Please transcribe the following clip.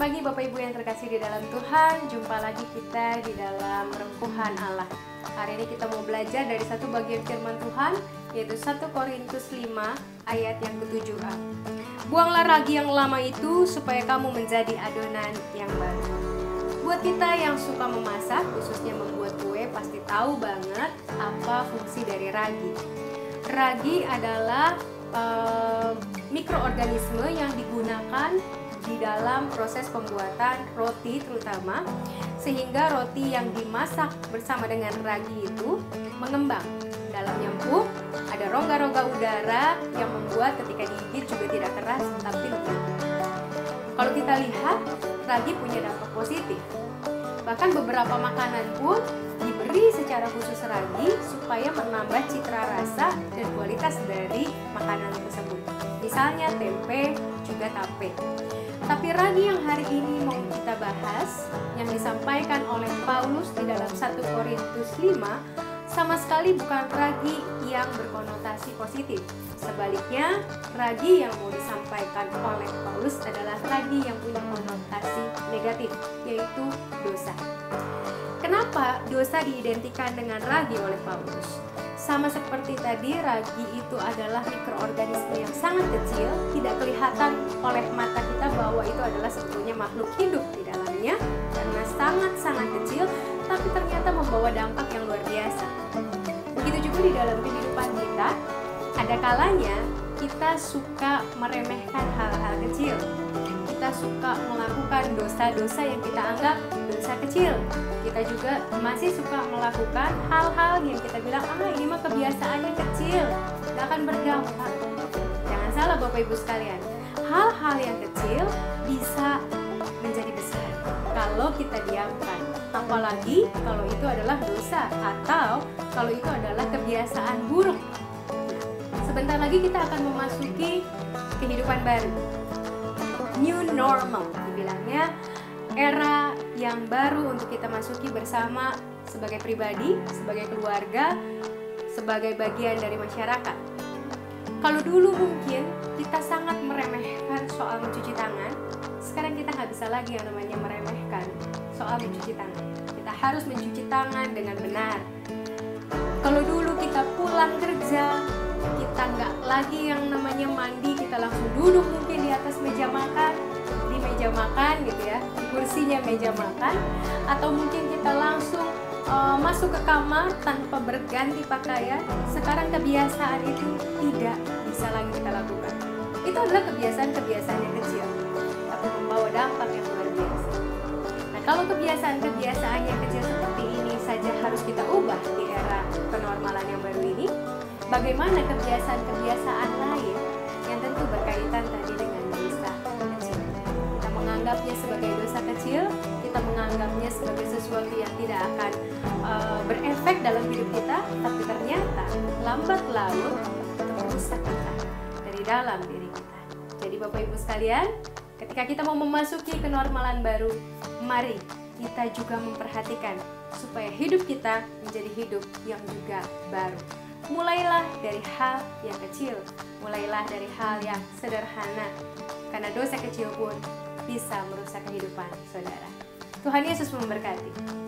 pagi Bapak Ibu yang terkasih di dalam Tuhan. Jumpa lagi kita di dalam Rengkuhan Allah. Hari ini kita mau belajar dari satu bagian firman Tuhan, yaitu 1 Korintus 5 ayat yang ke-7a. Buanglah ragi yang lama itu supaya kamu menjadi adonan yang baru. Buat kita yang suka memasak, khususnya membuat kue, pasti tahu banget apa fungsi dari ragi. Ragi adalah mikroorganisme yang digunakan di dalam proses pembuatan roti terutama, sehingga roti yang dimasak bersama dengan ragi itu mengembang. Dalamnya empuk, ada rongga-rongga udara yang membuat ketika digigit juga tidak keras tapi lembut. Kalau kita lihat, ragi punya dampak positif. Bahkan beberapa makanan pun diberi secara khusus ragi supaya menambah citra rasa dan kualitas dari makanan tersebut. Misalnya tempe, juga tape. Tapi ragi yang hari ini mau kita bahas, yang disampaikan oleh Paulus di dalam 1 Korintus 5, sama sekali bukan ragi yang berkonotasi positif. Sebaliknya, ragi yang mau disampaikan oleh Paulus adalah ragi yang punya konotasi negatif, yaitu dosa. Kenapa dosa diidentikan dengan ragi oleh Paulus? Sama seperti tadi, ragi itu adalah mikroorganisme yang sangat kecil, tidak kelihatan oleh mata kita bahwa itu adalah sebetulnya makhluk hidup di dalamnya, karena sangat-sangat kecil, tapi ternyata membawa dampak yang luar biasa. Begitu juga di dalam kehidupan kita, ada kalanya kita suka meremehkan hal-hal kecil. Kita suka melakukan dosa-dosa yang kita anggap dosa kecil. Kita juga masih suka melakukan hal-hal yang kita bilang, ini mah kebiasaannya kecil, gak akan berdampak. Jangan salah Bapak Ibu sekalian, hal-hal yang kecil bisa menjadi besar kalau kita diamkan. Apalagi kalau itu adalah dosa atau kalau itu adalah kebiasaan buruk. Sebentar lagi kita akan memasuki kehidupan baru, new normal dibilangnya, era yang baru untuk kita masuki bersama sebagai pribadi, sebagai keluarga, sebagai bagian dari masyarakat. Kalau dulu mungkin kita sangat meremehkan soal mencuci tangan, sekarang kita nggak bisa lagi yang namanya meremehkan soal mencuci tangan. Kita harus mencuci tangan dengan benar. Kalau dulu kita pulang kerja, kita nggak lagi yang namanya mandi, kita langsung duduk mungkin di atas meja makan, di meja makan gitu ya, di kursinya meja makan, atau mungkin kita langsung masuk ke kamar tanpa berganti pakaian. Sekarang kebiasaan itu tidak bisa lagi kita lakukan. Itu adalah kebiasaan-kebiasaan yang kecil, tapi membawa dampak yang luar biasa. Nah, kalau kebiasaan-kebiasaan yang kecil seperti ini saja harus kita ubah di era kenormalan yang baru ini, bagaimana kebiasaan-kebiasaan lain yang tentu berkaitan tadi dengan dosa kecil. Kita menganggapnya sebagai dosa kecil, kita menganggapnya sebagai sesuatu yang tidak akan berefek dalam hidup kita, tapi ternyata lambat laun itu merusak kita dari dalam diri kita. Jadi Bapak Ibu sekalian, ketika kita mau memasuki kenormalan baru, mari kita juga memperhatikan supaya hidup kita menjadi hidup yang juga baru. Mulailah dari hal yang kecil, mulailah dari hal yang sederhana, karena dosa kecil pun bisa merusak kehidupan saudara. Tuhan Yesus memberkati.